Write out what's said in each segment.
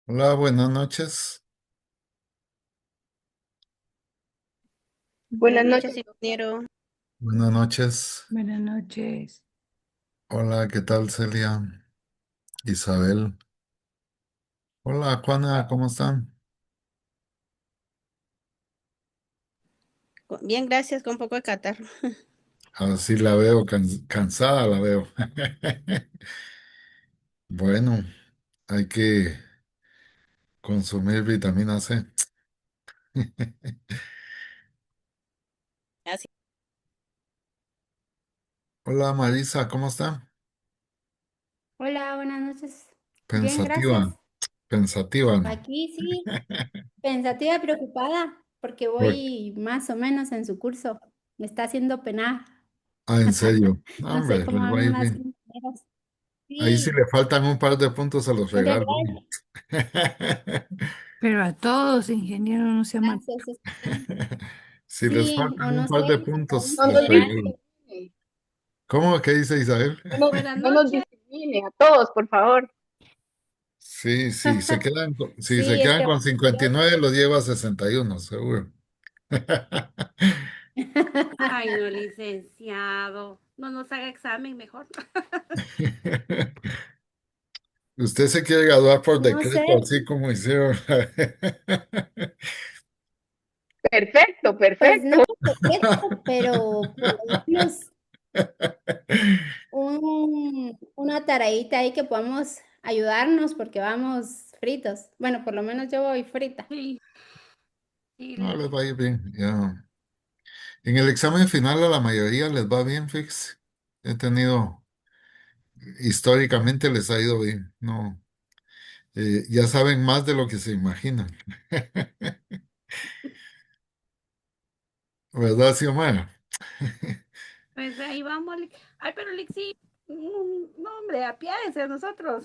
Hola, buenas noches. Buenas noches, ingeniero. Buenas noches. Buenas noches. Hola, ¿qué tal, Celia? Isabel. Hola, Juana, ¿cómo están? Bien, gracias, con un poco de catarro. Así la veo, cansada la veo. Bueno, hay que consumir vitamina C. Así. Hola, Marisa, ¿cómo está? Hola, buenas noches. Bien, gracias. Pensativa, pensativa, ¿no? Aquí sí, pensativa y preocupada porque Por- voy más o menos en su curso. Me está haciendo penar. En serio. No, No sé hombre, cómo les va a van ir las bien. compañeras. Ahí sí le Sí, faltan un par de puntos, se los en regalo. realidad, Pero a todos, ingeniero, no sea mal. gracias. Si les Sí, faltan o un no par sé, de aún puntos, sin les No nos llegar. regalo. discrimine. ¿Cómo? ¿Qué dice Isabel? No nos discrimine a todos, por favor. Sí, sí, si se Sí, es quedan que con 59 los llevo a 61, seguro. Ay, no, licenciado. No nos haga examen mejor. Usted se quiere graduar por no sé, decreto, así como hicieron. Perfecto, pues no perfecto. por decreto, pero por lo menos una tareita ahí que podamos ayudarnos porque vamos fritos. Bueno, por lo menos yo voy frita. Sí, sí, No, les va a ir bien. Ya. En el examen final a la mayoría les va bien, fix. He tenido, históricamente les ha ido bien. No, ya saben más de lo que se imaginan. ¿Verdad, Xiomara? pues ahí vamos. Ay, pero Lixi, no, hombre, apiádese de nosotros.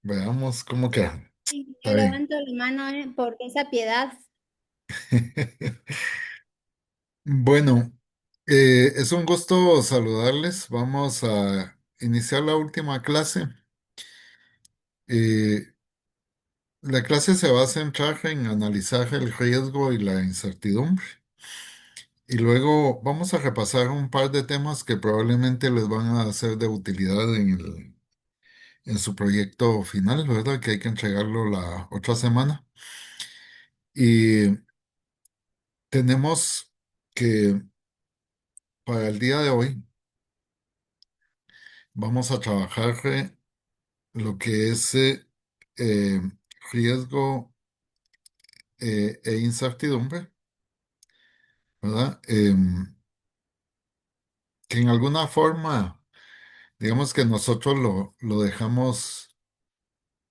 Veamos cómo queda. Sí, yo Está bien. levanto la mano por esa piedad. Bueno, es un gusto saludarles. Vamos a iniciar la última clase. Eh, la clase se va a centrar en analizar el riesgo y la incertidumbre. Y luego vamos a repasar un par de temas que probablemente les van a ser de utilidad en su proyecto final, ¿verdad? Que hay que entregarlo la otra semana. Y tenemos que para el día de hoy vamos a trabajar lo que es eh, riesgo e incertidumbre, ¿verdad? Que en alguna forma, digamos que nosotros lo dejamos,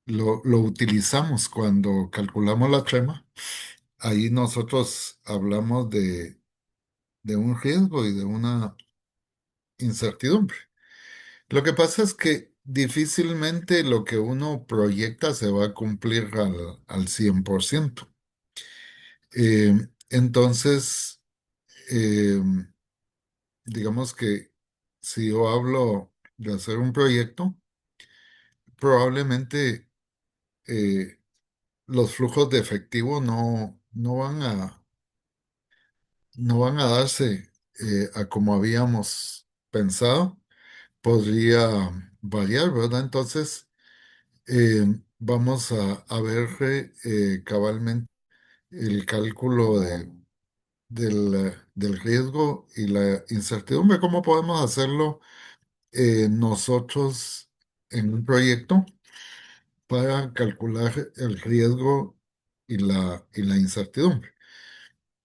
lo utilizamos cuando calculamos la trema. Ahí nosotros hablamos de un riesgo y de una incertidumbre. Lo que pasa es que difícilmente lo que uno proyecta se va a cumplir al 100%. Entonces, eh, digamos que si yo hablo de hacer un proyecto, probablemente eh, los flujos de efectivo no van a darse a como habíamos pensado. Podría variar, ¿verdad? Entonces, vamos a ver cabalmente el cálculo del riesgo y la incertidumbre, cómo podemos hacerlo nosotros en un proyecto para calcular el riesgo y la incertidumbre.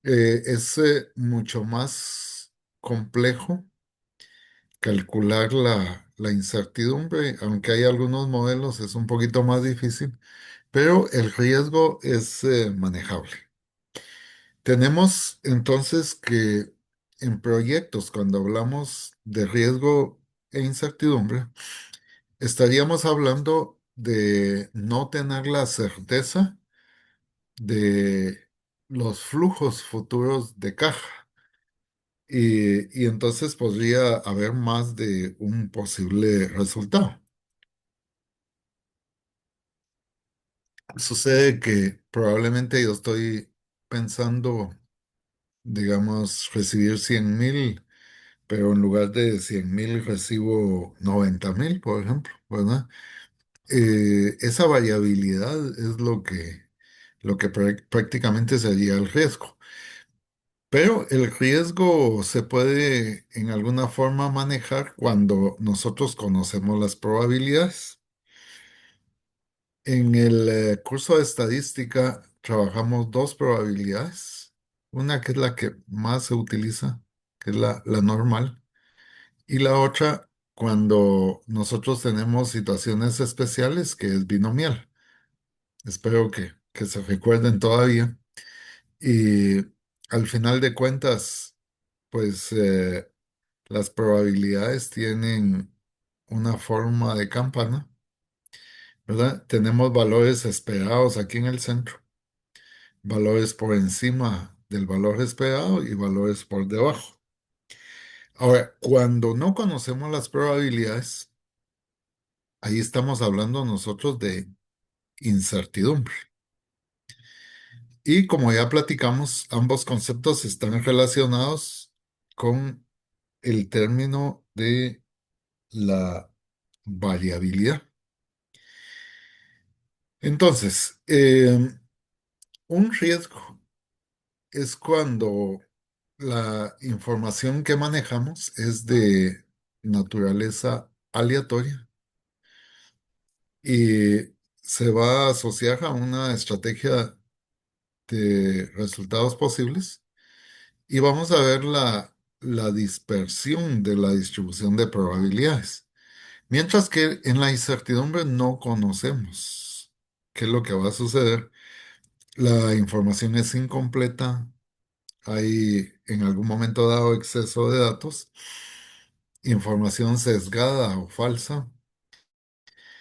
Es mucho más complejo calcular la incertidumbre, aunque hay algunos modelos, es un poquito más difícil, pero el riesgo es manejable. Tenemos entonces que en proyectos, cuando hablamos de riesgo e incertidumbre, estaríamos hablando de no tener la certeza de los flujos futuros de caja. Y entonces podría haber más de un posible resultado. Sucede que probablemente yo estoy pensando, digamos, recibir 100,000, pero en lugar de 100,000 recibo 90,000, por ejemplo, ¿verdad? Esa variabilidad es lo que prácticamente sería el riesgo. Pero el riesgo se puede en alguna forma manejar cuando nosotros conocemos las probabilidades. En el curso de estadística trabajamos dos probabilidades. Una que es la que más se utiliza, que es la normal, y la otra cuando nosotros tenemos situaciones especiales, que es binomial. Espero que se recuerden todavía. Y al final de cuentas, pues las probabilidades tienen una forma de campana, ¿verdad? Tenemos valores esperados aquí en el centro, valores por encima del valor esperado y valores por debajo. Ahora, cuando no conocemos las probabilidades, ahí estamos hablando nosotros de incertidumbre. Y como ya platicamos, ambos conceptos están relacionados con el término de la variabilidad. Entonces, un riesgo es cuando la información que manejamos es de naturaleza aleatoria y se va a asociar a una estrategia de resultados posibles y vamos a ver la dispersión de la distribución de probabilidades. Mientras que en la incertidumbre no conocemos qué es lo que va a suceder. La información es incompleta, hay en algún momento dado exceso de datos, información sesgada o falsa,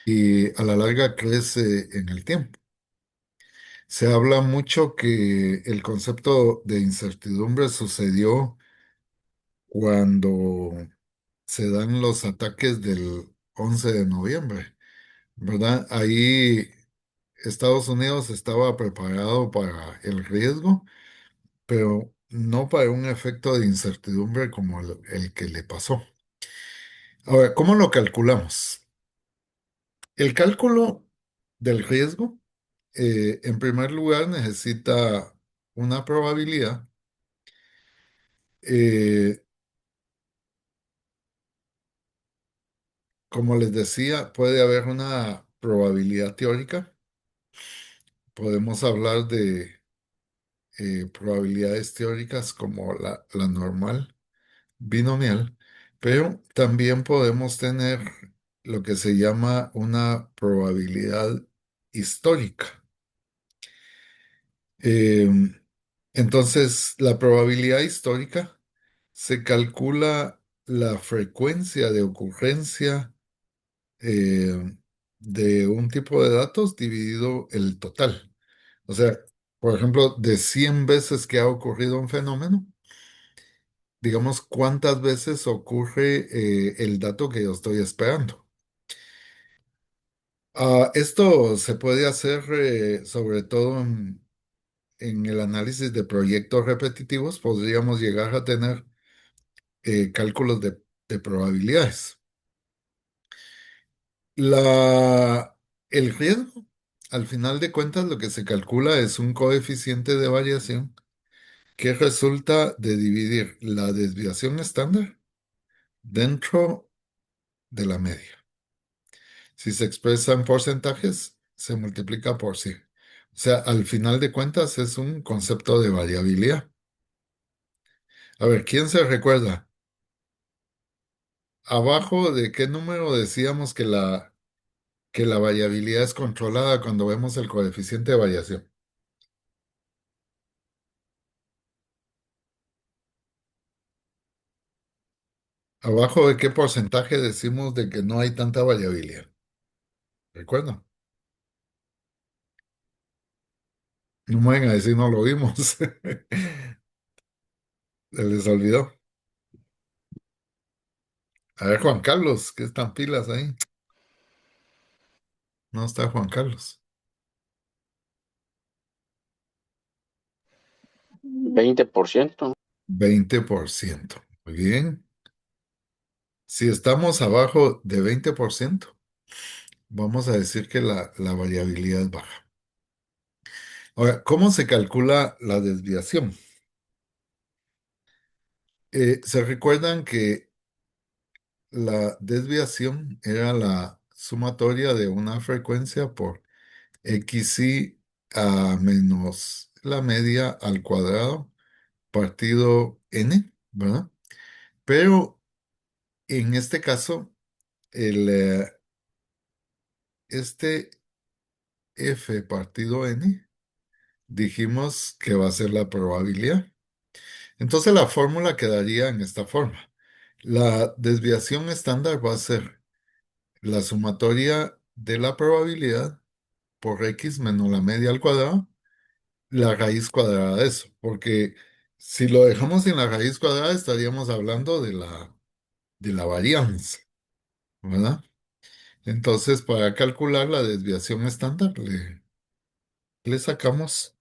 y a la larga crece en el tiempo. Se habla mucho que el concepto de incertidumbre sucedió cuando se dan los ataques del 11 de noviembre, ¿verdad? Ahí Estados Unidos estaba preparado para el riesgo, pero no para un efecto de incertidumbre como el que le pasó. Ahora, ¿cómo lo calculamos? El cálculo del riesgo, en primer lugar, necesita una probabilidad. eh, Como les decía, puede haber una probabilidad teórica. Podemos hablar de probabilidades teóricas como la normal, binomial, pero también podemos tener lo que se llama una probabilidad histórica. Eh, entonces, la probabilidad histórica se calcula la frecuencia de ocurrencia eh, de un tipo de datos dividido el total. O sea, por ejemplo, de 100 veces que ha ocurrido un fenómeno, digamos cuántas veces ocurre el dato que yo estoy esperando. Esto se puede hacer sobre todo en el análisis de proyectos repetitivos, podríamos llegar a tener cálculos de probabilidades. El riesgo, al final de cuentas, lo que se calcula es un coeficiente de variación que resulta de dividir la desviación estándar dentro de la media. Si se expresa en porcentajes, se multiplica por 100. O sea, al final de cuentas es un concepto de variabilidad. A ver, ¿quién se recuerda? ¿Abajo de qué número decíamos que la variabilidad es controlada cuando vemos el coeficiente de variación? ¿Abajo de qué porcentaje decimos de que no hay tanta variabilidad? ¿Recuerdan? No me vayan a decir no lo vimos. Se les olvidó. A ver, Juan Carlos, ¿qué están pilas ahí? No está Juan Carlos. 20%. 20%. Muy bien. Si estamos abajo de 20%, vamos a decir que la variabilidad es baja. Ahora, ¿cómo se calcula la desviación? ¿Se recuerdan que la desviación era la sumatoria de una frecuencia por xi a menos la media al cuadrado partido n, ¿verdad? Pero en este caso, este f partido n, dijimos que va a ser la probabilidad. Entonces la fórmula quedaría en esta forma. La desviación estándar va a ser la sumatoria de la probabilidad por x menos la media al cuadrado, la raíz cuadrada de eso, porque si lo dejamos en la raíz cuadrada estaríamos hablando de la varianza, ¿verdad? Entonces, para calcular la desviación estándar, le sacamos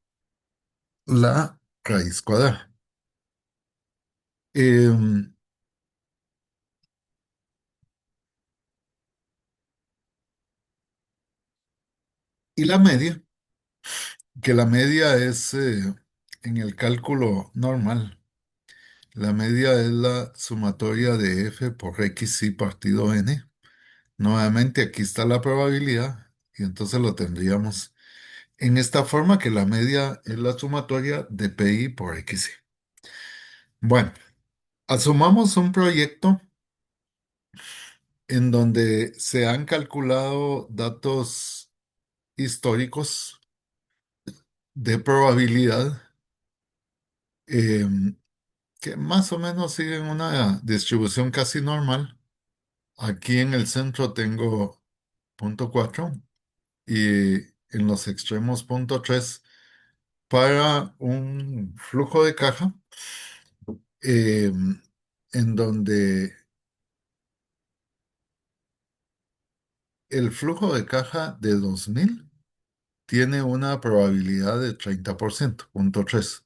la raíz cuadrada. Em, y la media, que la media es en el cálculo normal. La media es la sumatoria de f por xi partido n. Nuevamente aquí está la probabilidad y entonces lo tendríamos en esta forma que la media es la sumatoria de pi por xi. Bueno, asumamos un proyecto en donde se han calculado datos históricos de probabilidad em, que más o menos siguen una distribución casi normal. Aquí en el centro tengo 0,4 y en los extremos 0,3 para un flujo de caja en donde el flujo de caja de 2000 tiene una probabilidad de 30%, 0,3.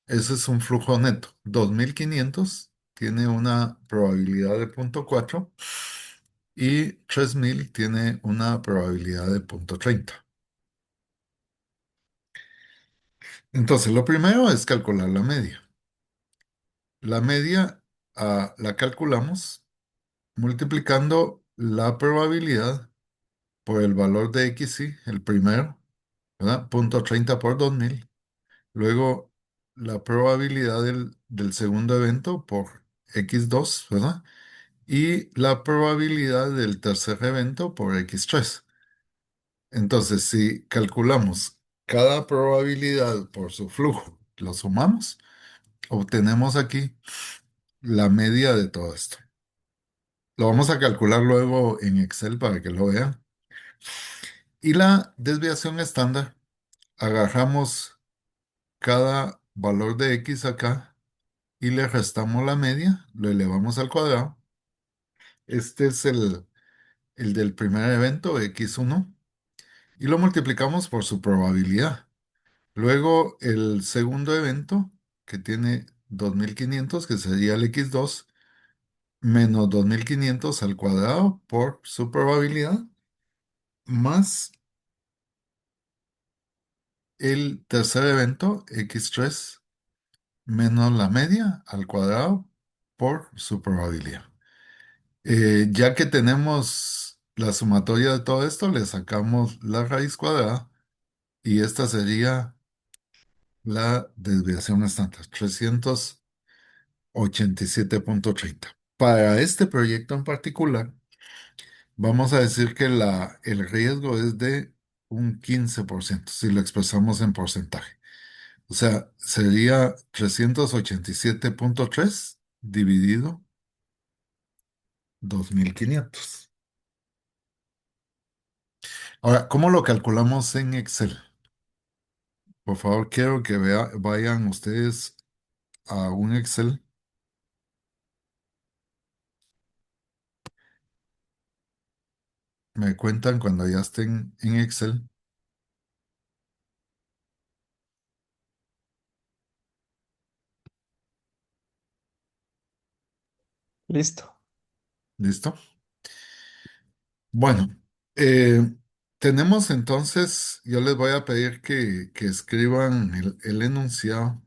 Ese es un flujo neto. 2500 tiene una probabilidad de 0,4 y 3000 tiene una probabilidad de 0,30. Entonces, lo primero es calcular la media. La media la calculamos multiplicando la probabilidad por el valor de xi, el primero, ¿verdad? 0,30 por 2000. Luego, la probabilidad del segundo evento por x2, ¿verdad? Y la probabilidad del tercer evento por x3. Entonces, si calculamos cada probabilidad por su flujo, lo sumamos, obtenemos aquí la media de todo esto. Lo vamos a calcular luego en Excel para que lo vean. Y la desviación estándar, agarramos cada valor de x acá y le restamos la media, lo elevamos al cuadrado. Este es el del primer evento, x1, y lo multiplicamos por su probabilidad. Luego el segundo evento, que tiene 2500, que sería el x2, menos 2500 al cuadrado por su probabilidad, más el tercer evento, x3, menos la media al cuadrado por su probabilidad. Ya que tenemos la sumatoria de todo esto, le sacamos la raíz cuadrada y esta sería la desviación estándar, 387,30. Para este proyecto en particular, vamos a decir que el riesgo es de un 15%, si lo expresamos en porcentaje. O sea, sería 387,3 dividido 2500. Ahora, ¿cómo lo calculamos en Excel? Por favor, quiero que vayan ustedes a un Excel. Me cuentan cuando ya estén en Excel. Listo. ¿Listo? Bueno, eh, tenemos entonces, yo les voy a pedir que escriban el enunciado.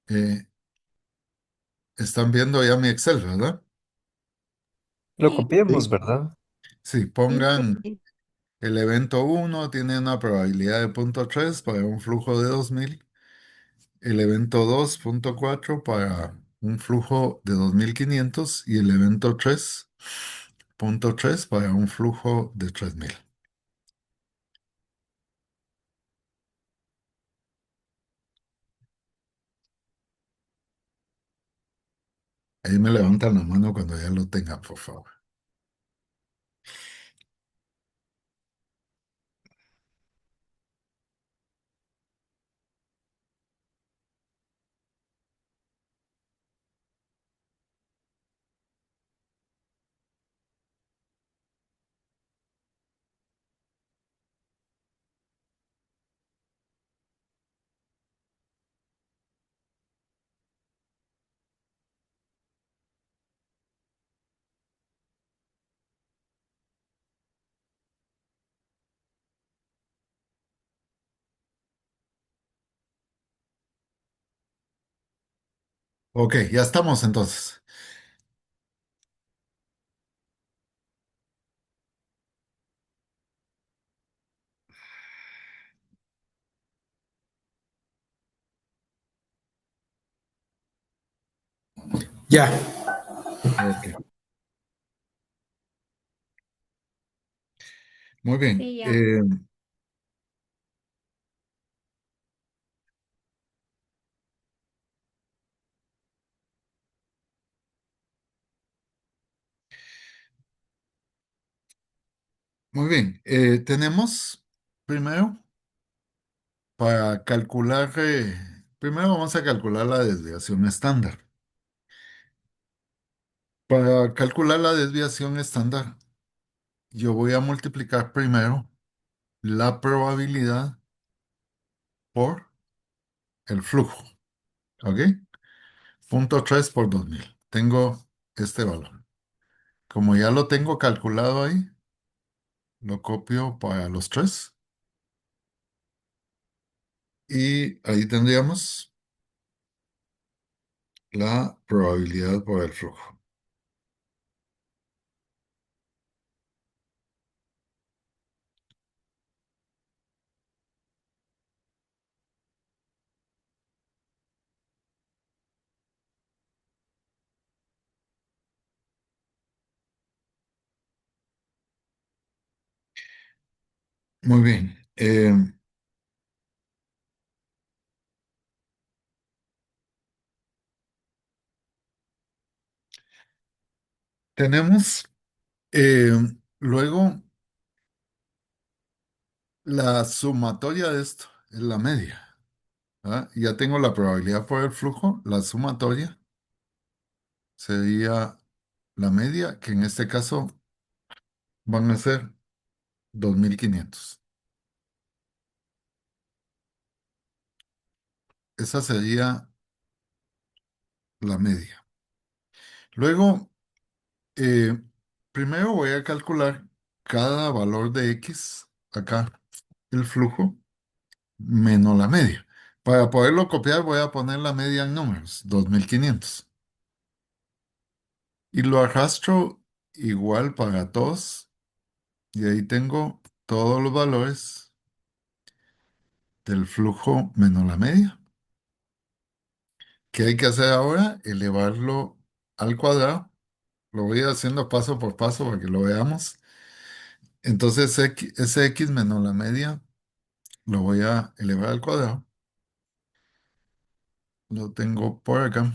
Eh, Están viendo ya mi Excel, ¿verdad? Lo Sí, copiamos, Sí. ¿verdad? Sí, pongan el evento uno tiene una probabilidad de 0.3 para un flujo de 2000. El evento 2.4 para un flujo de 2500 y el evento 3.3 para un flujo de 3000. Ahí me levantan la mano cuando ya lo tengan, por favor. Ok, ya estamos entonces. Ya. Ok, muy bien. Sí, ya. Muy bien. Tenemos primero para calcular, primero vamos a calcular la desviación estándar. Para calcular la desviación estándar, yo voy a multiplicar primero la probabilidad por el flujo, ¿ok? 0.3 por 2000. Tengo este valor. Como ya lo tengo calculado ahí, lo copio para los tres y ahí tendríamos la probabilidad por el flujo. Muy bien. Tenemos eh, luego la sumatoria de esto, es la media. ¿Ah? Ya tengo la probabilidad por el flujo, la sumatoria sería la media, que en este caso van a ser 2500. Esa sería la media. Luego, eh, primero voy a calcular cada valor de X, acá, el flujo, menos la media. Para poderlo copiar voy a poner la media en números, 2500. Y lo arrastro igual para todos. Y ahí tengo todos los valores del flujo menos la media. ¿Qué hay que hacer ahora? Elevarlo al cuadrado. Lo voy haciendo paso por paso para que lo veamos. Entonces ese x menos la media lo voy a elevar al cuadrado. Lo tengo por acá.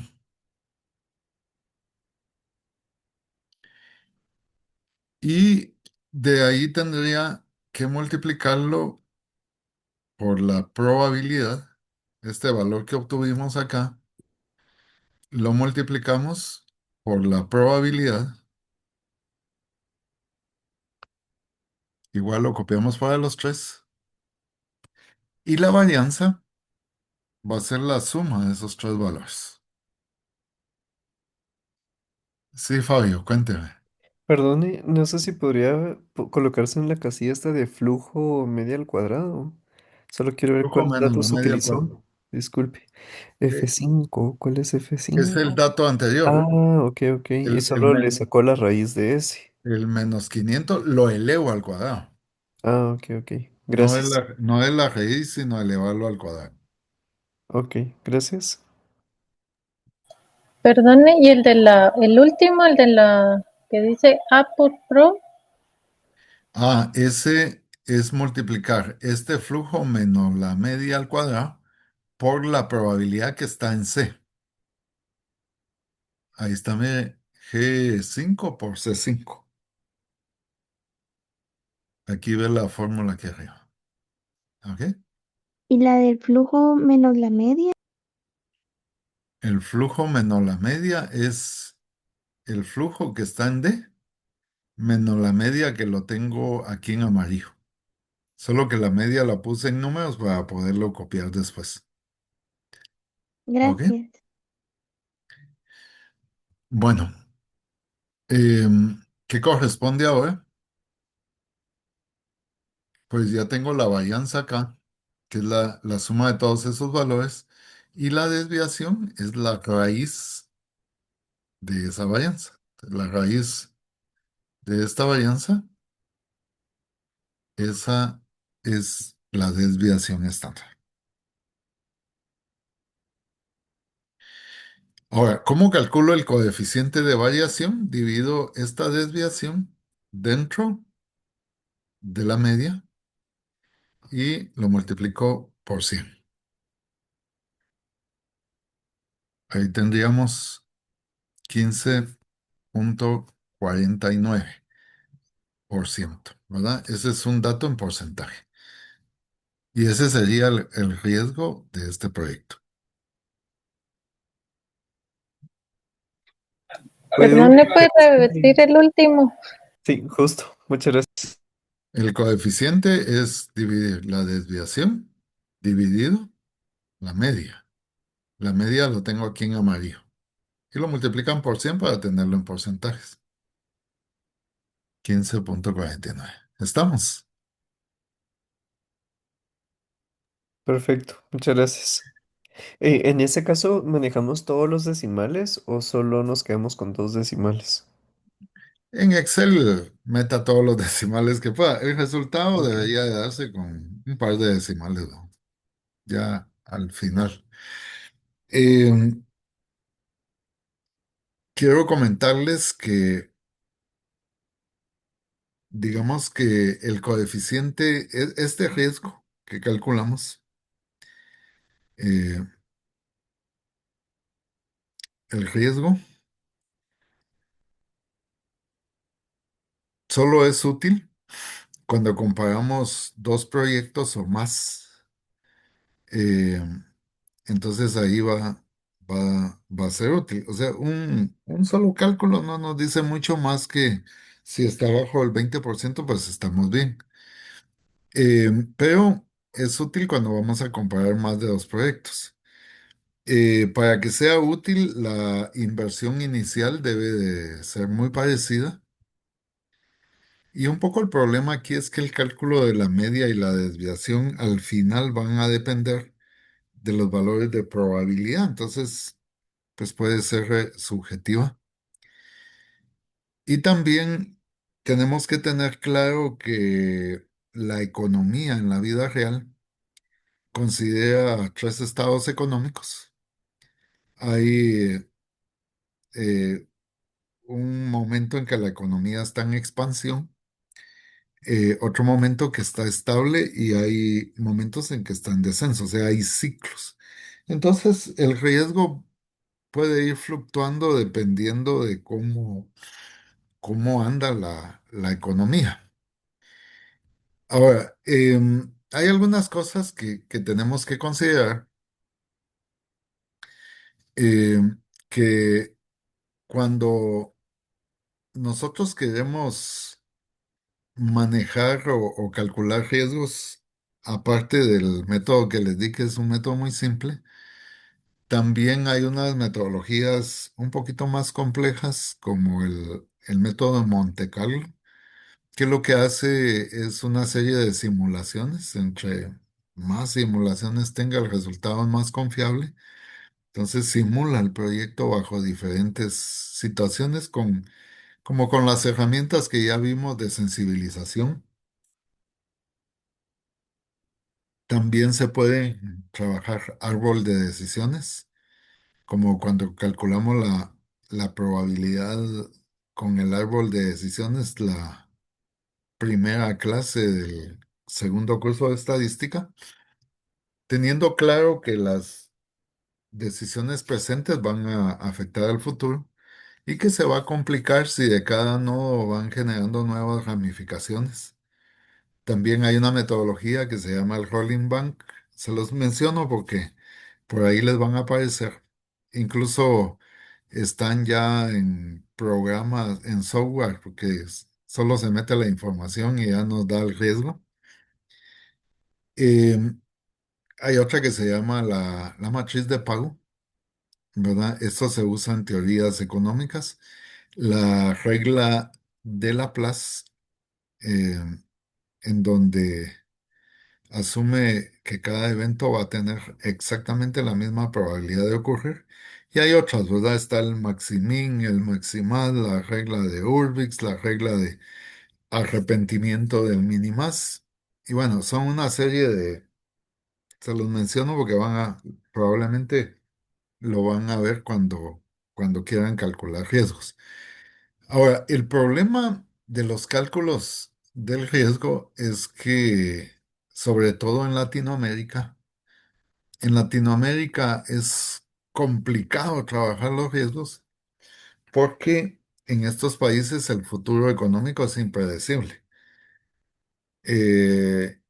Y de ahí tendría que multiplicarlo por la probabilidad. Este valor que obtuvimos acá, lo multiplicamos por la probabilidad. Igual lo copiamos para los tres. Y la varianza va a ser la suma de esos tres valores. Sí, Fabio, cuénteme. Perdone, no sé si podría colocarse en la casilla esta de flujo media al cuadrado. Solo quiero ver Flujo cuáles menos la datos media al cuadrado. utilizó. Disculpe. Eh, F5, ¿cuál es es el F5? dato anterior. Ah, ok, ok. Y El, solo le sacó la raíz de ese. el menos 500 lo elevo al cuadrado. Ah, ok, ok. Gracias. No es la raíz, sino elevarlo al cuadrado. Ok, gracias. Perdone, y el último, el de la que dice Apple Pro, Ese es multiplicar este flujo menos la media al cuadrado por la probabilidad que está en C. Ahí está, mire, G5 por C5. Aquí ve la fórmula aquí arriba. ¿Ok? ¿Y la del flujo menos la media? El flujo menos la media es el flujo que está en D menos la media que lo tengo aquí en amarillo. Solo que la media la puse en números para poderlo copiar después. ¿Ok? Gracias. Bueno, ¿qué corresponde ahora? Pues ya tengo la varianza acá, que es la suma de todos esos valores, y la desviación es la raíz de esa varianza. La raíz de esta varianza, esa es la desviación estándar. Ahora, ¿cómo calculo el coeficiente de variación? Divido esta desviación dentro de la media y lo multiplico por 100. Ahí tendríamos 15,49%, ¿verdad? Ese es un dato en porcentaje. Y ese sería el riesgo de este proyecto. perdón, ¿me puede repetir el último? Sí, justo. Muchas gracias. El coeficiente es dividir la desviación dividido la media. La media lo tengo aquí en amarillo. Y lo multiplican por 100 para tenerlo en porcentajes. 15,49. ¿Estamos? Perfecto. Muchas gracias. En ese caso, ¿manejamos todos los decimales o solo nos quedamos con dos decimales? En Excel meta todos los decimales que pueda. El resultado Ok. debería de darse con un par de decimales, ¿no? Ya al final. Eh, quiero comentarles que, digamos que el coeficiente, este riesgo que calculamos, eh, el riesgo solo es útil cuando comparamos dos proyectos o más. eh, entonces ahí va a ser útil. O sea, un solo cálculo no nos dice mucho más que si está bajo el 20%, pues estamos bien. Pero es útil cuando vamos a comparar más de dos proyectos. Para que sea útil, la inversión inicial debe de ser muy parecida. Y un poco el problema aquí es que el cálculo de la media y la desviación al final van a depender de los valores de probabilidad. Entonces, pues puede ser subjetiva. Y también tenemos que tener claro que la economía en la vida real considera tres estados económicos. Hay un momento en que la economía está en expansión, otro momento que está estable y hay momentos en que está en descenso, o sea, hay ciclos. Entonces, el riesgo puede ir fluctuando dependiendo de cómo anda la economía. Ahora, hay algunas cosas que tenemos que considerar, que cuando nosotros queremos manejar o calcular riesgos, aparte del método que les di, que es un método muy simple, También hay unas metodologías un poquito más complejas, como el método de Monte Carlo, que lo que hace es una serie de simulaciones. Entre más simulaciones tenga, el resultado es más confiable. Entonces simula el proyecto bajo diferentes situaciones como con las herramientas que ya vimos de sensibilización. También se puede trabajar árbol de decisiones, como cuando calculamos la probabilidad con el árbol de decisiones, la primera clase del segundo curso de estadística, teniendo claro que las decisiones presentes van a afectar al futuro y que se va a complicar si de cada nodo van generando nuevas ramificaciones. También hay una metodología que se llama el Rolling Bank. Se los menciono porque por ahí les van a aparecer. Incluso están ya en programas, en software, porque solo se mete la información y ya nos da el riesgo. Em, Hay otra que se llama la matriz de pago, ¿verdad? Esto se usa en teorías económicas. La regla de Laplace, en donde asume que cada evento va a tener exactamente la misma probabilidad de ocurrir. Y hay otras, ¿verdad? Está el maximin, el maximal, la regla de Hurwitz, la regla de arrepentimiento del minimás. Y bueno, son una serie se los menciono porque probablemente lo van a ver cuando quieran calcular riesgos. Ahora, el problema de los cálculos del riesgo es que, sobre todo en Latinoamérica es complicado trabajar los riesgos porque en estos países el futuro económico es impredecible, eh,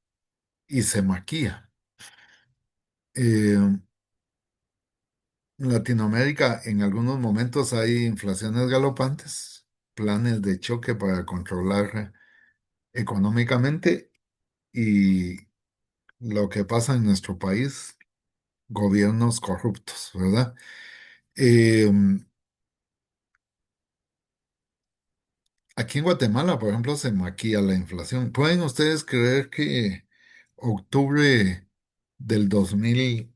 y se maquilla. En Latinoamérica en algunos momentos hay inflaciones galopantes, planes de choque para controlar económicamente, y lo que pasa en nuestro país, gobiernos corruptos, ¿verdad? Eh, Aquí en Guatemala, por ejemplo, se maquilla la inflación. ¿Pueden ustedes creer que octubre del 2000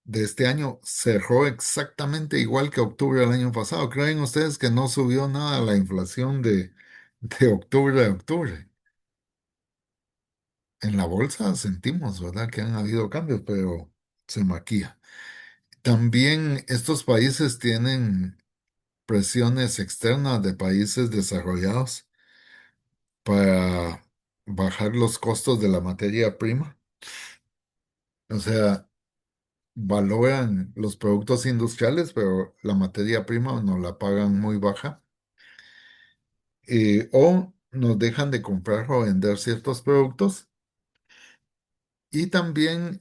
de este año cerró exactamente igual que octubre del año pasado? ¿Creen ustedes que no subió nada la inflación de octubre a octubre? En la bolsa sentimos, ¿verdad? Que han habido cambios, pero se maquilla. También estos países tienen presiones externas de países desarrollados para bajar los costos de la materia prima. O sea, valoran los productos industriales, pero la materia prima nos la pagan muy baja. O nos dejan de comprar o vender ciertos productos. Y también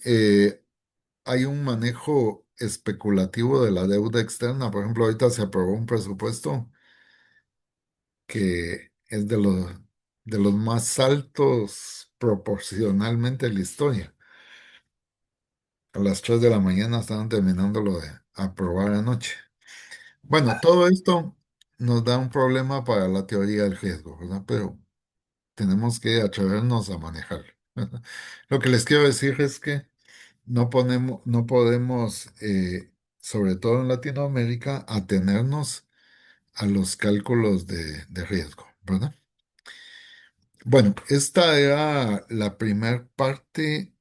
hay un manejo especulativo de la deuda externa. Por ejemplo, ahorita se aprobó un presupuesto que es de los más altos proporcionalmente en la historia. A las 3 de la mañana estaban terminando lo de aprobar anoche. Bueno, todo esto nos da un problema para la teoría del riesgo, ¿verdad? Pero tenemos que atrevernos a manejarlo. Lo que les quiero decir es que no podemos, sobre todo en Latinoamérica, atenernos a los cálculos de riesgo, ¿verdad? Bueno, esta era la primer parte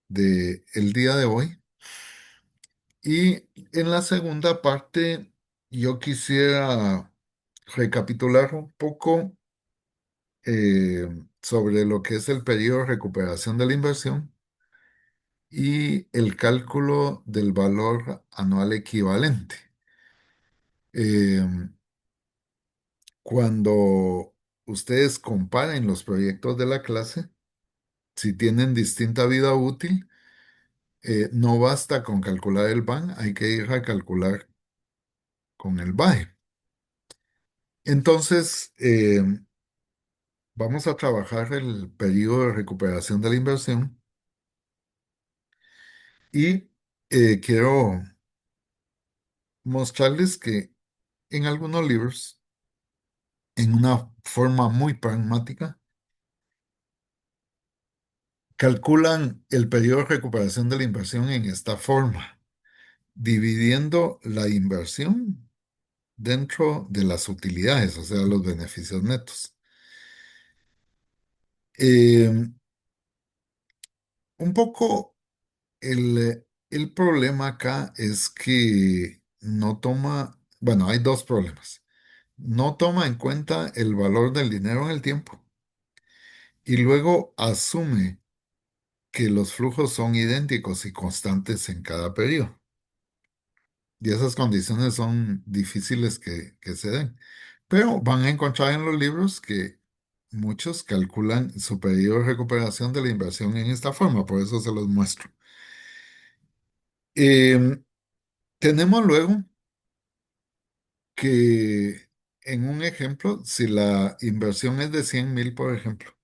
del día de hoy. Y en la segunda parte yo quisiera recapitular un poco, eh, sobre lo que es el periodo de recuperación de la inversión y el cálculo del valor anual equivalente. Eh, Cuando ustedes comparen los proyectos de la clase, si tienen distinta vida útil, no basta con calcular el BAN, hay que ir a calcular con el BAE. Entonces, vamos a trabajar el periodo de recuperación de la inversión y quiero mostrarles que en algunos libros, en una forma muy pragmática, calculan el periodo de recuperación de la inversión en esta forma, dividiendo la inversión dentro de las utilidades, o sea, los beneficios netos. Eh, un poco el problema acá es que no toma, bueno, hay dos problemas. No toma en cuenta el valor del dinero en el tiempo y luego asume que los flujos son idénticos y constantes en cada periodo. Y esas condiciones son difíciles que se den. Pero van a encontrar en los libros que muchos calculan su periodo de recuperación de la inversión en esta forma, por eso se los muestro. Em, tenemos luego que en un ejemplo, si la inversión es de 100,000, por ejemplo,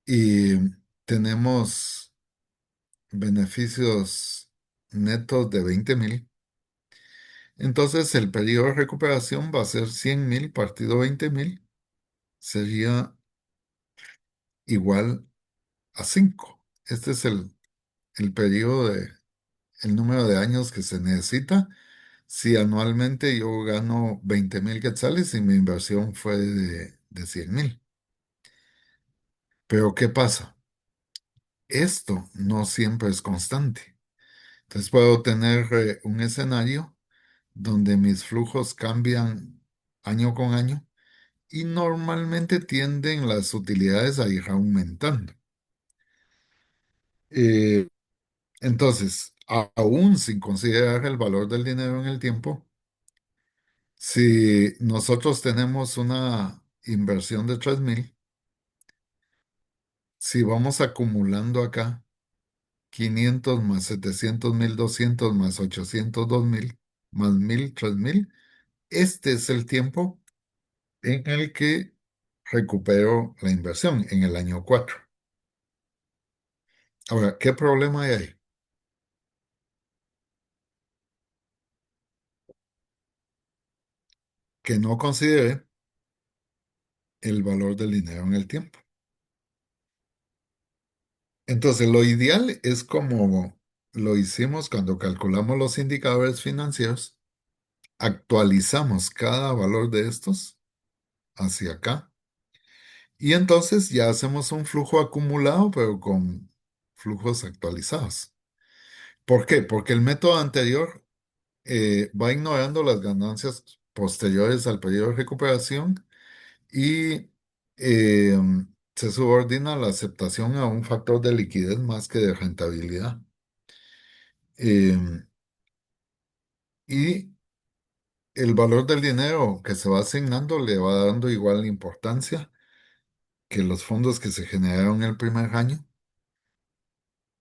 y tenemos beneficios netos de 20,000, entonces el periodo de recuperación va a ser 100,000 partido 20,000, sería igual a 5. Este es el periodo el número de años que se necesita si anualmente yo gano 20,000 quetzales y mi inversión fue de 100,000. Pero ¿qué pasa? Esto no siempre es constante. Entonces puedo tener un escenario donde mis flujos cambian año con año y normalmente tienden las utilidades a ir aumentando. Eh, entonces, aún sin considerar el valor del dinero en el tiempo, si nosotros tenemos una inversión de 3,000, si vamos acumulando acá 500 más 700 1,200 más 802,000 más 1,000 3,000, este es el tiempo en el que recupero la inversión en el año 4. Ahora, ¿qué problema hay ahí? Que no considere el valor del dinero en el tiempo. Entonces, lo ideal es como lo hicimos cuando calculamos los indicadores financieros, actualizamos cada valor de estos hacia acá y entonces ya hacemos un flujo acumulado, pero con flujos actualizados. ¿Por qué? Porque el método anterior va ignorando las ganancias posteriores al periodo de recuperación y eh, se subordina la aceptación a un factor de liquidez más que de rentabilidad. Eh, y el valor del dinero que se va asignando le va dando igual importancia que los fondos que se generaron el primer año.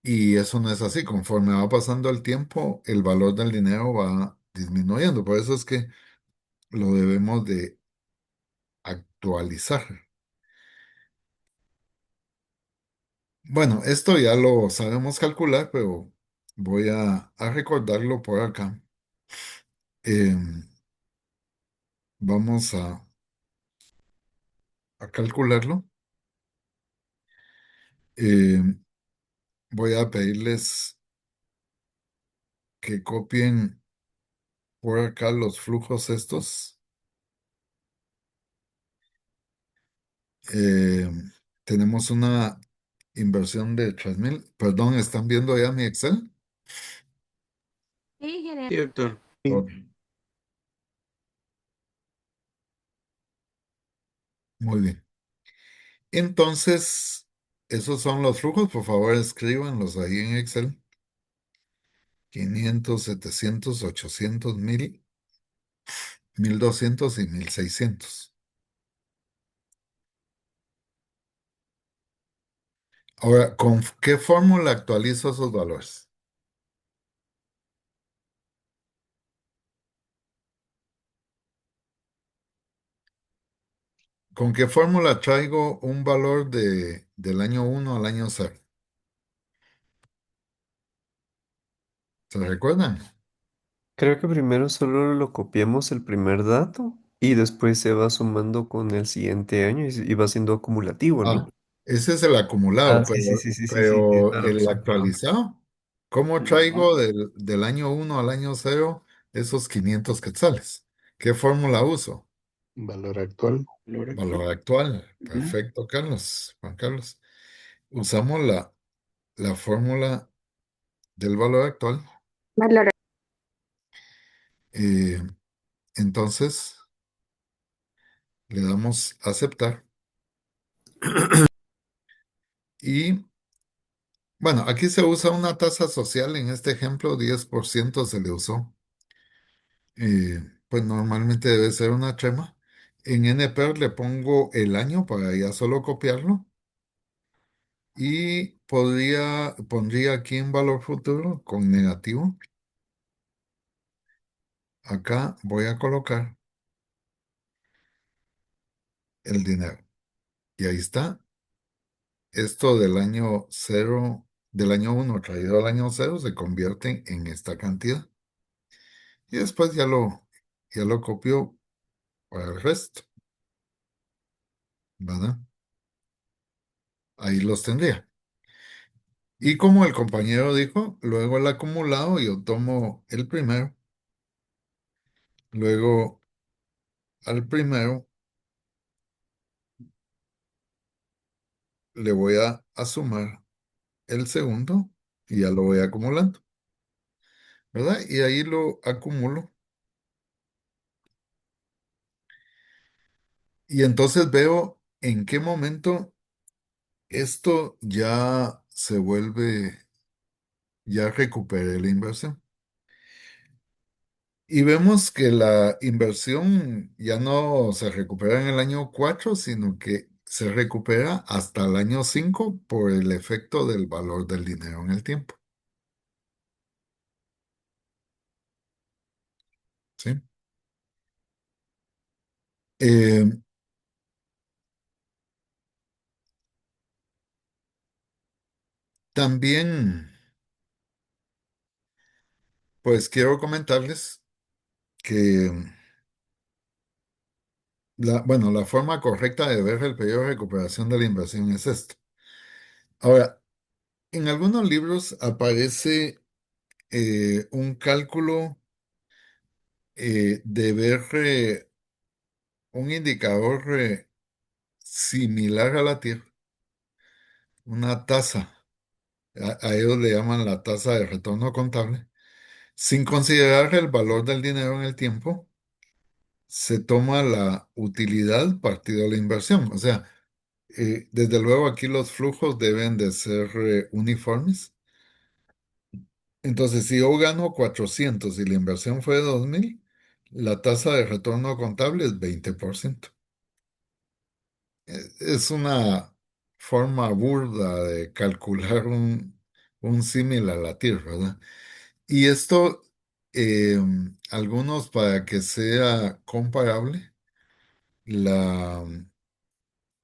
Y eso no es así. Conforme va pasando el tiempo, el valor del dinero va disminuyendo. Por eso es que lo debemos de actualizar. Bueno, esto ya lo sabemos calcular, pero voy a recordarlo por acá. Vamos a calcularlo. Em, voy a pedirles que copien por acá los flujos estos. Tenemos una inversión de 3,000. Perdón, ¿están viendo ya mi Excel? Sí, genial. Sí, doctor. Ok, muy bien. Entonces, esos son los flujos. Por favor, escríbanlos ahí en Excel. 500, 700, 800, 1,000, 1,200 y 1,600. Ahora, ¿con qué fórmula actualizo esos valores? ¿Con qué fórmula traigo un valor del año 1 al año 0? ¿Se recuerdan? Creo que primero solo lo copiamos el primer dato y después se va sumando con el siguiente año y va siendo acumulativo, Ah, ¿no? ese es el acumulado, Ah, sí, sí, sí, sí, sí, sí, tienes pero toda la el razón, perdón. actualizado, ¿cómo traigo del año uno al año cero esos 500 quetzales? ¿Qué fórmula uso? Valor actual. Valor actual. Perfecto, Carlos. Juan Carlos. Usamos la fórmula del valor actual. Valor. eh, entonces le damos aceptar. Y bueno, aquí se usa una tasa social. En este ejemplo, 10% se le usó. Pues normalmente debe ser una trema. En NPR le pongo el año para ya solo copiarlo. Y pondría aquí en valor futuro con negativo. Acá voy a colocar el dinero. Y ahí está. Esto del año cero, del año uno traído al año cero se convierte en esta cantidad. Y después ya lo copio para el resto, ¿verdad? Ahí los tendría. Y como el compañero dijo, luego el acumulado, yo tomo el primero, luego al primero le voy a sumar el segundo y ya lo voy acumulando, ¿verdad? Y ahí lo acumulo. Y entonces veo en qué momento esto ya se vuelve, ya recuperé la inversión. Y vemos que la inversión ya no se recupera en el año 4 sino que se recupera hasta el año 5 por el efecto del valor del dinero en el tiempo. ¿Sí? Eh, también, pues quiero comentarles que bueno, la forma correcta de ver el periodo de recuperación de la inversión es esto. Ahora, en algunos libros aparece un cálculo de ver un indicador similar a la Tierra, una tasa, a ellos le llaman la tasa de retorno contable, sin considerar el valor del dinero en el tiempo, se toma la utilidad partido la inversión. O sea, desde luego aquí los flujos deben de ser uniformes. Entonces, si yo gano 400 y la inversión fue 2.000, la tasa de retorno contable es 20%. Es una forma burda de calcular un símil a la Tierra, ¿verdad? Y esto, algunos para que sea comparable, la,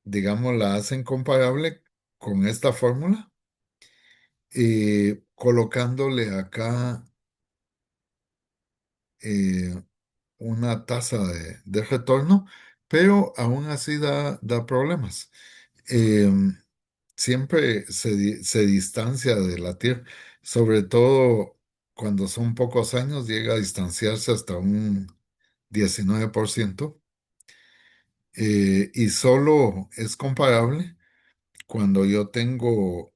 digamos, la hacen comparable con esta fórmula, colocándole acá eh, una tasa de retorno, pero aún así da problemas. Em, Siempre se distancia de la Tierra, sobre todo cuando son pocos años, llega a distanciarse hasta un 19%, y solo es comparable cuando yo tengo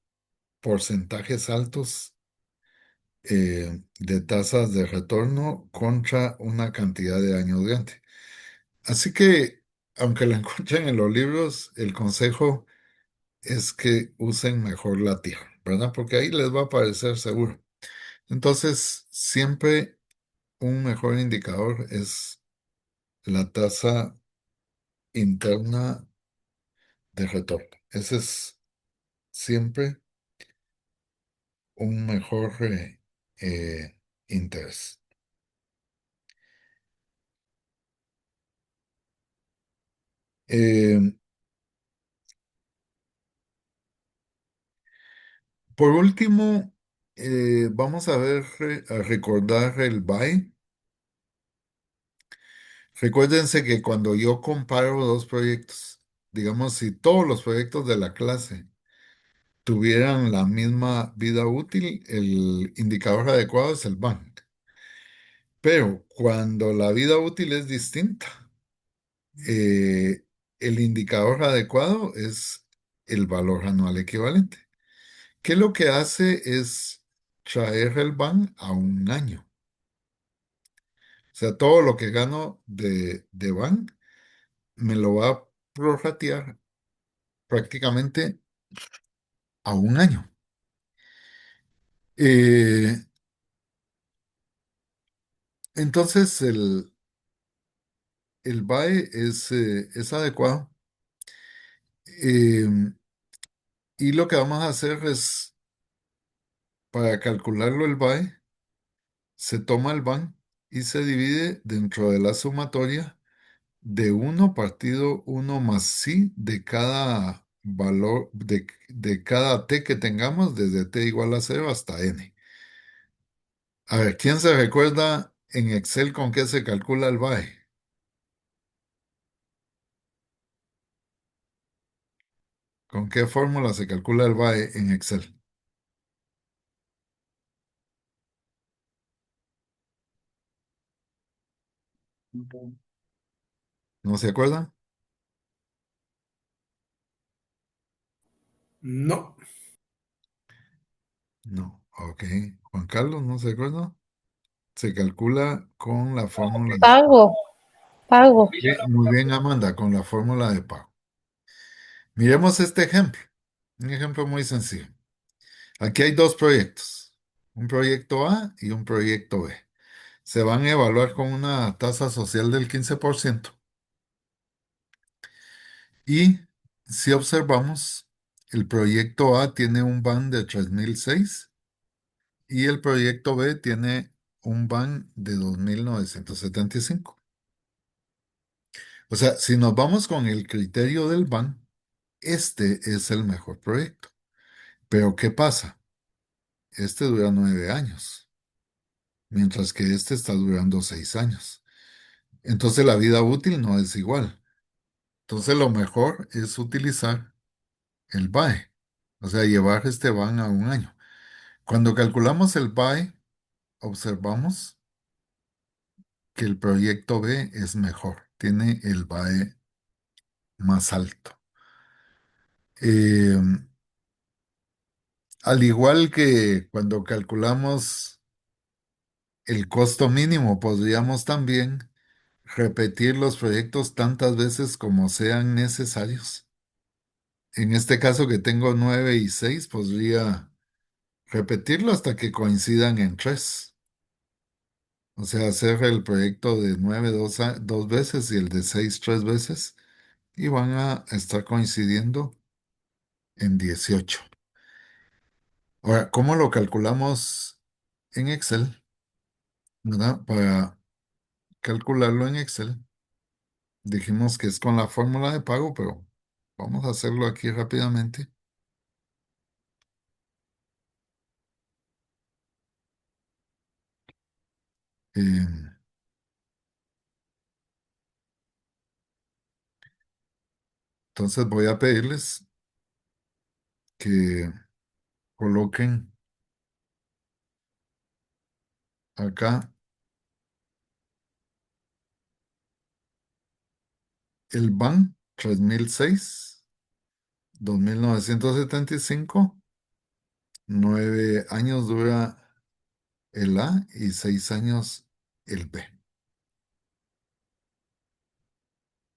porcentajes altos de tasas de retorno contra una cantidad de años grande. Así que, aunque la encuentren en los libros, el consejo es que usen mejor la tierra, ¿verdad? Porque ahí les va a parecer seguro. Entonces, siempre un mejor indicador es la tasa interna de retorno. Ese es siempre un mejor interés. Eh, por último, vamos a ver, a recordar el BAE. Recuérdense que cuando yo comparo dos proyectos, digamos, si todos los proyectos de la clase tuvieran la misma vida útil, el indicador adecuado es el BAN. Pero cuando la vida útil es distinta, eh, el indicador adecuado es el valor anual equivalente, que lo que hace es traer el BAN a un año. O sea, todo lo que gano de BAN me lo va a prorratear prácticamente a un año. Eh, entonces, el BAE es adecuado. Eh, y lo que vamos a hacer es, para calcularlo el BAE, se toma el BAN y se divide dentro de la sumatoria de uno partido uno más sí de cada valor, de cada t que tengamos, desde t igual a cero hasta n. A ver, ¿quién se recuerda en Excel con qué se calcula el BAE? ¿Con qué fórmula se calcula el BAE en Excel? ¿No se acuerdan? No. No. Ok. Juan Carlos, ¿no se acuerda? Se calcula con la fórmula de Pago, pago. Muy bien, Amanda, con la fórmula de pago. Miremos este ejemplo. Un ejemplo muy sencillo. Aquí hay dos proyectos. Un proyecto A y un proyecto B. Se van a evaluar con una tasa social del 15%. Y si observamos, el proyecto A tiene un BAN de 3006 y el proyecto B tiene un BAN de 2975. O sea, si nos vamos con el criterio del BAN, este es el mejor proyecto. Pero ¿qué pasa? Este dura 9 años, mientras que este está durando 6 años. Entonces la vida útil no es igual. Entonces lo mejor es utilizar el BAE, o sea, llevar este BAN a un año. Cuando calculamos el BAE, observamos que el proyecto B es mejor, tiene el BAE más alto. Eh, Al igual que cuando calculamos el costo mínimo, podríamos también repetir los proyectos tantas veces como sean necesarios. En este caso que tengo 9 y 6, podría repetirlo hasta que coincidan en 3. O sea, hacer el proyecto de 9 dos veces y el de 6 3 veces. Y van a estar coincidiendo en 18. Ahora, ¿cómo lo calculamos en Excel? ¿Verdad? Para calcularlo en Excel, dijimos que es con la fórmula de pago, pero vamos a hacerlo aquí rápidamente. Eh, entonces voy a pedirles que coloquen acá el BAN 3006, 2975, 9 años dura el A y 6 años el B.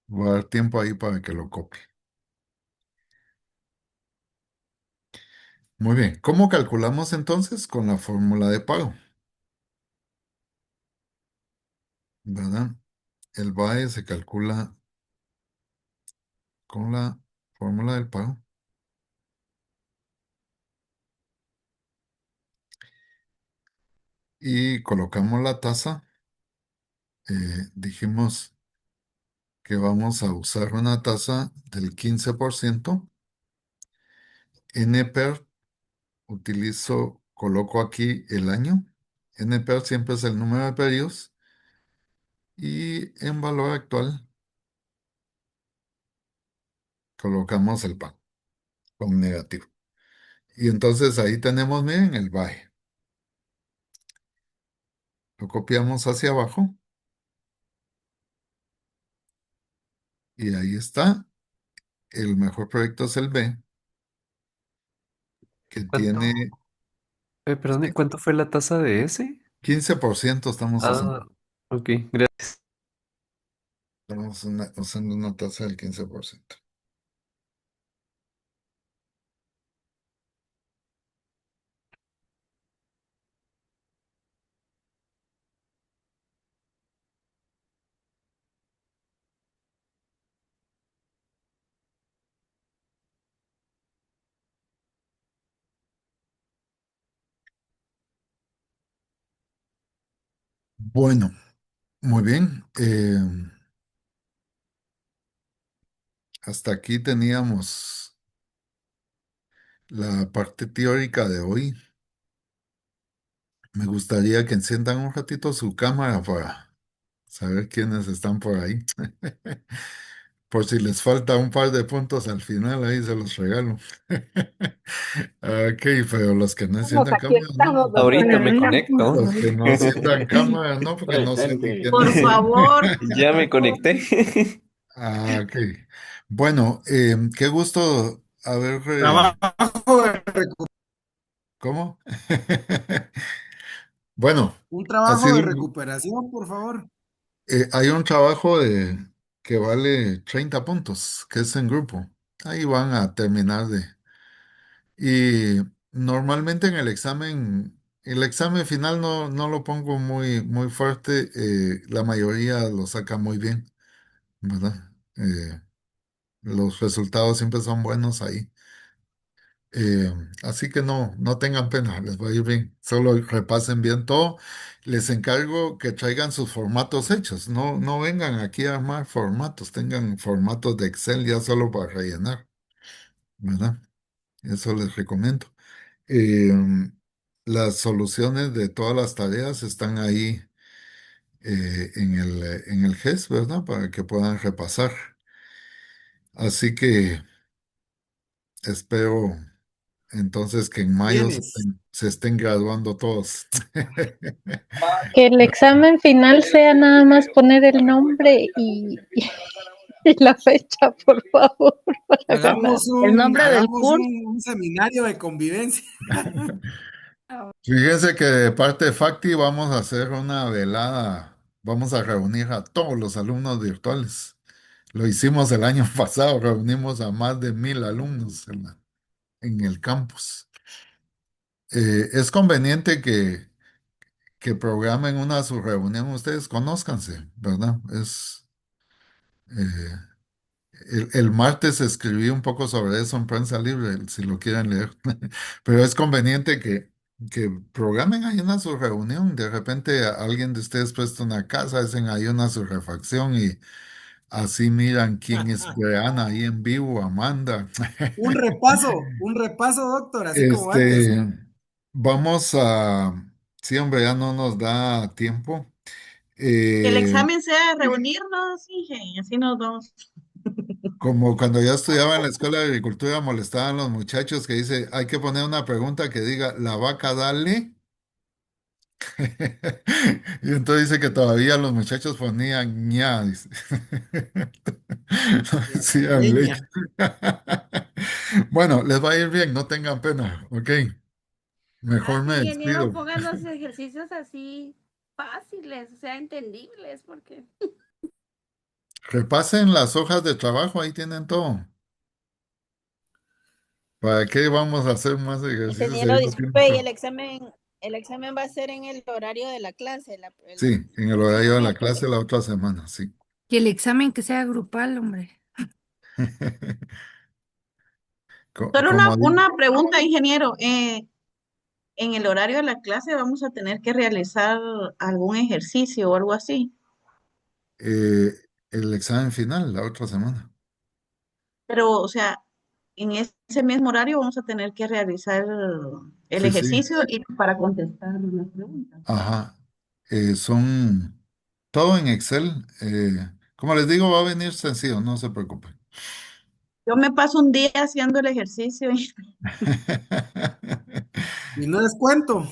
Voy a dar tiempo ahí para que lo copie. Muy bien, ¿cómo calculamos entonces? Con la fórmula de pago, ¿verdad? El BAE se calcula con la fórmula del pago. Y colocamos la tasa. Dijimos que vamos a usar una tasa del 15%. NPER utilizo coloco aquí el año. NP siempre es el número de pedidos. Y en valor actual colocamos el pan con negativo. Y entonces ahí tenemos, miren, el baje. Lo copiamos hacia abajo y ahí está. El mejor proyecto es el B, que ¿Cuánto? tiene Perdón, ¿cuánto fue la tasa de ese? 15% estamos usando. Ah, ok, gracias. Estamos usando una tasa del 15%. Bueno, muy bien. Hasta aquí teníamos la parte teórica de hoy. Me gustaría que enciendan un ratito su cámara para saber quiénes están por ahí. Por si les falta un par de puntos al final, ahí se los regalo. Ok, pero los que no Estamos, enciendan aquí cámara, no. estamos, doctor. Ahorita me Ay, conecto. Los que no enciendan cámara, no, porque no sé ni Por quiénes son. favor. Ya me conecté. Ok. Bueno, qué gusto haber... Trabajo de recu- ¿Cómo? Bueno, un ha trabajo sido de un- recuperación, por favor. hay un trabajo que vale 30 puntos, que es en grupo. Ahí van a terminar de... Y normalmente en el examen final no lo pongo muy fuerte, la mayoría lo saca muy bien, ¿verdad? Los resultados siempre son buenos ahí. Eh, Así que no tengan pena, les va a ir bien. Solo repasen bien todo. Les encargo que traigan sus formatos hechos. No vengan aquí a armar formatos, tengan formatos de Excel ya solo para rellenar, ¿verdad? Eso les recomiendo. Eh, las soluciones de todas las tareas están ahí en el GES, ¿verdad? Para que puedan repasar. Así que espero entonces que en mayo Tienes. se estén graduando todos. Que el examen final sea nada más poner el nombre y la fecha, por favor, para ganar. el nombre del Hagamos curso. un seminario de convivencia. Fíjense que de parte de Facti vamos a hacer una velada. Vamos a reunir a todos los alumnos virtuales. Lo hicimos el año pasado, reunimos a más de 1,000 alumnos en el campus. Es conveniente que programen una su reunión, ustedes conózcanse, ¿verdad? Eh, el martes escribí un poco sobre eso en Prensa Libre, si lo quieren leer, pero es conveniente que programen ahí una su reunión, de repente alguien de ustedes presta una casa, hacen ahí una su refacción y así miran quién es Breana ahí en vivo, Amanda. Un repaso, doctor, así como antes. Este, vamos a, sí, hombre, ya no nos da tiempo. Que el Eh, examen sea reunirnos, Inge, y así nos vamos. Como cuando yo estudiaba en la escuela de agricultura, molestaban los muchachos que dice, hay que poner una pregunta que diga, ¿la vaca dale? Y entonces dice que todavía los muchachos ponían ña, dice. No La decían leche. trigueña. Bueno, les va a ir bien, no tengan pena, ok. Mejor Ay, me ingeniero, despido. pongan los ejercicios así fáciles, o sea, entendibles, porque Repasen las hojas de trabajo, ahí tienen todo. ¿Para qué vamos a hacer más ejercicios si Ingeniero, ahí lo tienen disculpe, y todo? el examen va a ser en el horario de la clase, Sí, en el horario próximo de la miércoles. clase la otra semana, sí. Y el examen que sea grupal, hombre. solo Como una pregunta, ingeniero. En el horario de la clase vamos a tener que realizar algún ejercicio o algo así. eh, el examen final la otra semana. Pero, o sea, en ese mismo horario vamos a tener que realizar el Sí, sí, ejercicio y para contestar las preguntas. ajá. Son todo en Excel. Como les digo, va a venir sencillo, no se preocupen. Yo me paso un día haciendo el ejercicio y Y no es cuento,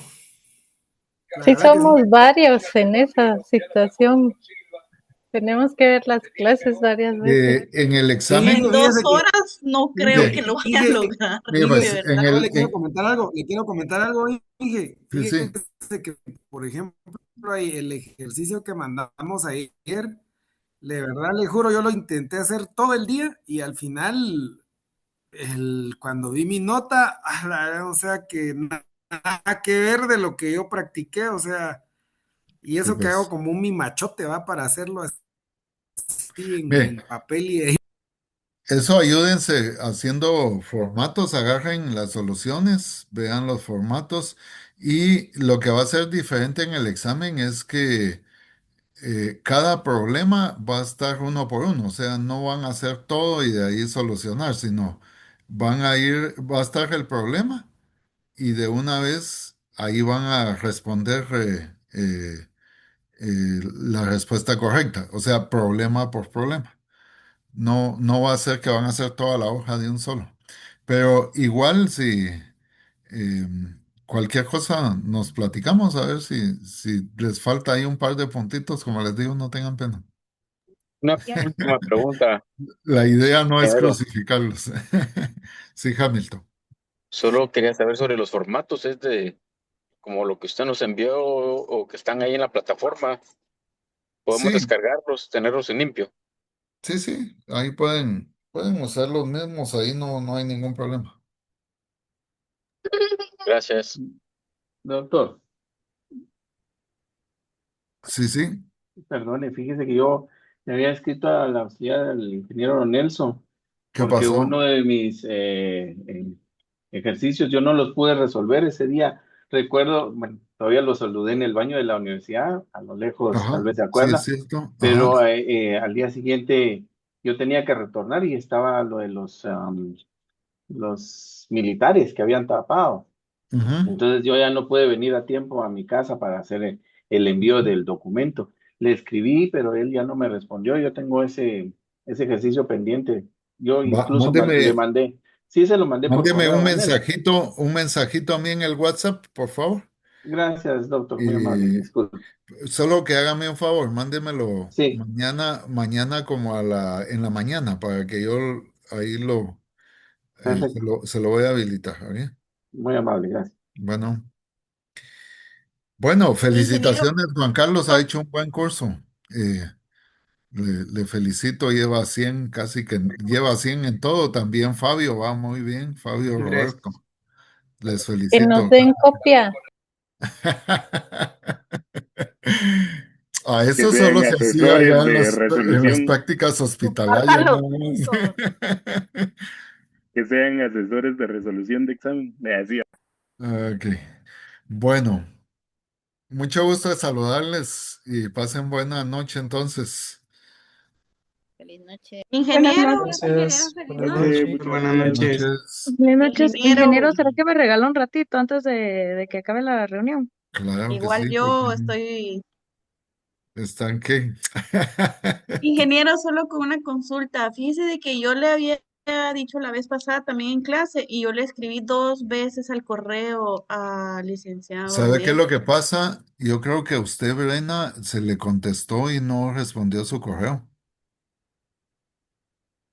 la Sí, verdad que sí. somos varios en esa situación. Tenemos que ver las clases varias veces. En el Sí, examen, en dos fíjese que, horas no creo Inge, que ¿qué? lo vaya a Inge, lograr, Mire, de pues, Inge, en verdad. yo el, le quiero comentar algo, Inge. sí, sí, Fíjese que, por ejemplo, ahí el ejercicio que mandamos ayer, de verdad le juro, yo lo intenté hacer todo el día y al final, cuando vi mi nota, o sea que nada que ver de lo que yo practiqué, o sea, y sí, eso que hago pues. como un mi machote, va, para hacerlo así Mire, en papel y ahí. eso ayúdense haciendo formatos, agarren las soluciones, vean los formatos y lo que va a ser diferente en el examen es que cada problema va a estar uno por uno, o sea, no van a hacer todo y de ahí solucionar, sino van a ir, va a estar el problema y de una vez ahí van a responder la respuesta correcta, o sea, problema por problema. No, no va a ser que van a hacer toda la hoja de un solo. Pero igual si eh, cualquier cosa nos platicamos, a ver si les falta ahí un par de puntitos, como les digo, no tengan pena. Una última pregunta, La idea no es ingeniero. crucificarlos. Sí, Hamilton. Solo quería saber sobre los formatos, es de como lo que usted nos envió o que están ahí en la plataforma. Podemos Sí, descargarlos, tenerlos en limpio. sí, sí, ahí pueden usar los mismos, ahí no, no hay ningún problema. Gracias. Doctor, Sí, sí, perdone, fíjese que yo le había escrito a la auxiliar del ingeniero Nelson, ¿qué porque pasó? uno de mis ejercicios yo no los pude resolver ese día. Recuerdo, bueno, todavía los saludé en el baño de la universidad, a lo lejos tal Ajá, vez se sí es acuerda, cierto, ajá. pero al día siguiente yo tenía que retornar y estaba lo de los militares que habían tapado. Ujú. Entonces yo ya no pude venir a tiempo a mi casa para hacer el envío del documento. Le escribí, pero él ya no me respondió. Yo tengo ese ejercicio pendiente. Yo incluso le Mándeme, mandé, sí se lo mandé por mándeme correo a Daniel. un mensajito a mí en el WhatsApp, por favor. Gracias, doctor, muy amable. Y Disculpe. solo que hágame un favor, mándemelo Sí, mañana como en la mañana para que yo ahí perfecto. se lo voy a habilitar, ¿ok? Muy amable, gracias. Bueno, bueno, Ingeniero, felicitaciones, Juan Carlos ha hecho un buen curso. Eh, le felicito, lleva 100 casi que lleva 100 en todo. También Fabio va muy bien, Fabio Gracias. Roberto. Les Que nos felicito. den copia. A Que eso solo sean se hacía allá asesores de en las resolución, prácticas hospitalarias, Compártalo ¿no? con nosotros. que sean asesores de resolución de examen. Me decía. Ok. Bueno, mucho gusto de saludarles y pasen buena noche entonces. Feliz noche. Buenas ingeniero, noches. ingeniero, Gracias. feliz Buenas noche. noches. Muy buenas Buenas noches. noches. Buenas noches, Ingeniero, ingeniero. ¿Será que me regala un ratito antes de que acabe la reunión? Claro que igual sí, porque yo estoy, están que. ingeniero, solo con una consulta. Fíjese de que yo le había dicho la vez pasada también en clase y yo le escribí dos veces al correo al licenciado ¿Sabe qué es Nelson. lo que pasa? Yo creo que a usted, Brena, se le contestó y no respondió su correo.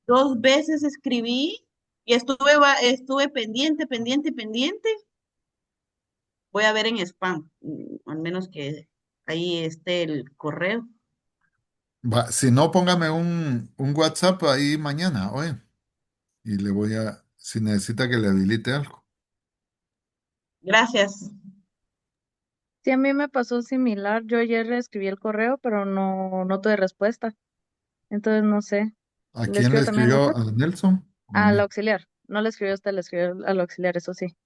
Dos veces escribí y estuve pendiente, pendiente, pendiente. Voy a ver en spam, al menos que ahí esté el correo. Si no, póngame un WhatsApp ahí mañana, oye, y si necesita que le habilite algo. Gracias. Sí, a mí me pasó similar. Yo ayer le escribí el correo, pero no tuve respuesta. Entonces no sé. ¿A ¿Le quién le escribo también al escribió? WhatsApp? ¿A Nelson o a Al mí? auxiliar. No le escribió a usted, le escribió al auxiliar, eso sí.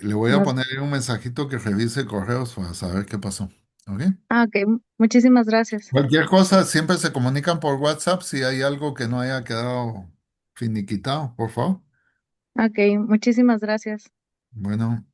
Le voy a No. poner ahí un mensajito que revise correos para saber qué pasó. ¿Ok? Ok, muchísimas gracias. Cualquier cosa, siempre se comunican por WhatsApp si hay algo que no haya quedado finiquitado, por favor. Ok, muchísimas gracias. Bueno.